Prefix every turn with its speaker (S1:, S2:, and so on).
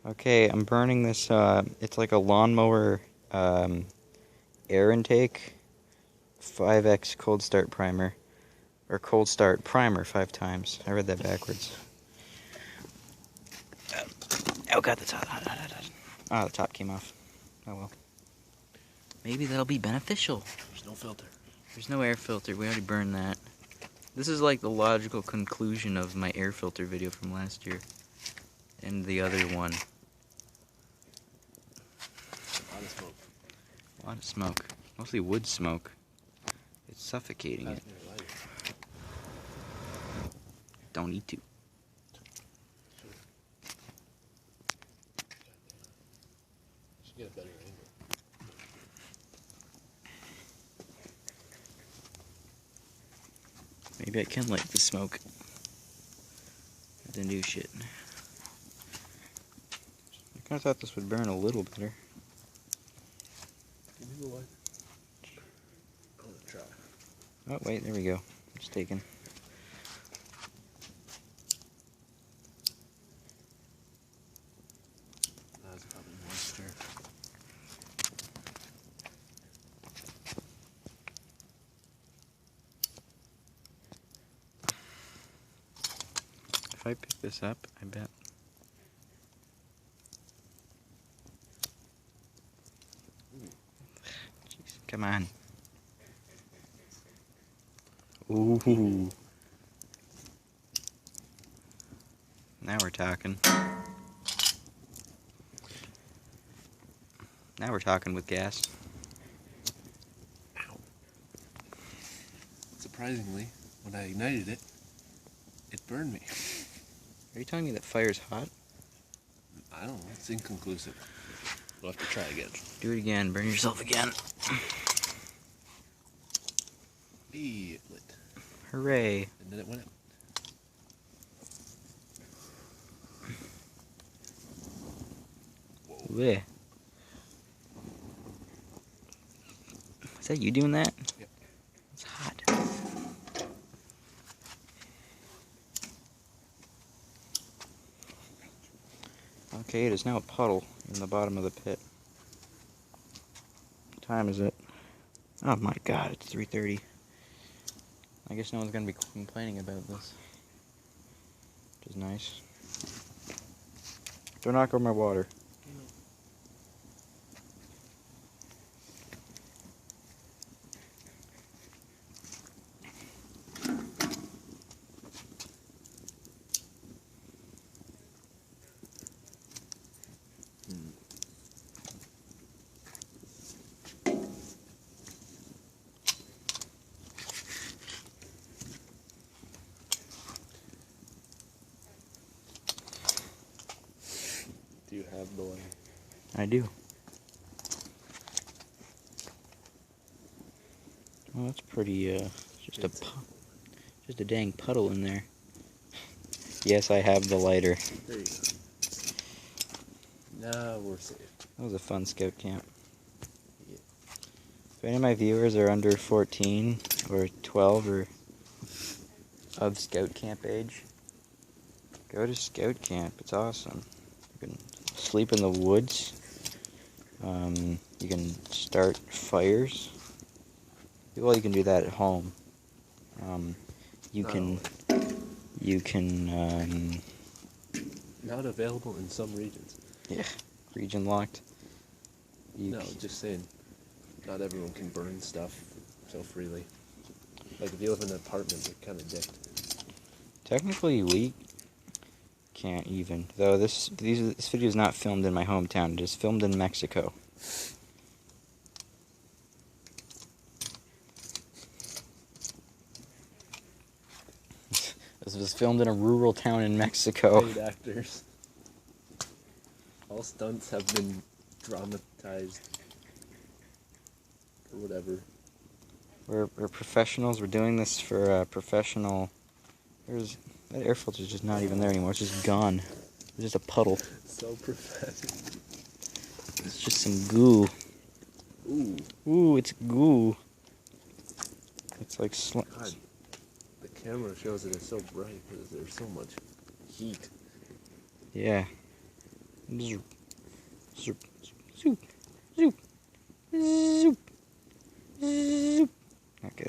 S1: Okay, I'm burning this, it's like a lawnmower air intake 5X cold start primer. Or cold start primer 5 times. I read that backwards. Oh god, the top. Ah, the top came off. Oh well. Maybe that'll be beneficial.
S2: There's no filter.
S1: There's no air filter. We already burned that. This is like the logical conclusion of my air filter video from last year. And the other one.
S2: A lot of smoke.
S1: A lot of smoke. Mostly wood smoke. It's suffocating it. Don't need to.
S2: Should get a better angle.
S1: Maybe I can light the smoke. The new shit. I kinda thought this would burn a little better.
S2: Give me the light. I'm gonna try.
S1: Oh wait, there we go. It's taken.
S2: That's probably moisture.
S1: If I pick this up, I bet. Jeez, come on. Ooh. Now we're talking. Now we're talking with gas.
S2: Ow. Surprisingly, when I ignited it, it burned me.
S1: Are you telling me that fire's hot?
S2: I don't know. It's inconclusive. We'll have to try again.
S1: Do it again. Burn yourself again.
S2: Hey, it lit.
S1: Hooray.
S2: And then it went out. Whoa.
S1: Bleh. Is that you doing that?
S2: Yep.
S1: It's hot. Okay, it is now a puddle in the bottom of the pit. What time is it? Oh my god, it's 3:30. I guess no one's gonna be complaining about this. Which is nice. Don't knock over my water.
S2: Do you have the light?
S1: I do. Well, that's pretty, just a dang puddle in there. Yes, I have the lighter.
S2: There you go. Now we're safe.
S1: That was a fun scout camp.
S2: Yeah.
S1: If any of my viewers are under 14 or 12 or of scout camp age, go to scout camp. It's awesome. You can sleep in the woods. You can start fires. Well, you can do that at home. You can.
S2: Not available in some regions.
S1: Yeah, region locked.
S2: No, just saying. Not everyone can burn stuff so freely. Like if you live in an apartment, you're kind of dicked.
S1: Technically, we can't even. Though this video is not filmed in my hometown. It is filmed in Mexico. This was filmed in a rural town in Mexico.
S2: Paid actors. All stunts have been dramatized. Or whatever.
S1: We're professionals. We're doing this for professional. That air filter's just not even there anymore. It's just gone. It's just a puddle.
S2: So professional.
S1: It's just some goo.
S2: Ooh.
S1: Ooh, it's goo. It's like
S2: God, the camera shows it is so bright because there's so much heat.
S1: Yeah. Zoop, zoop, zoop, zoop, zoop.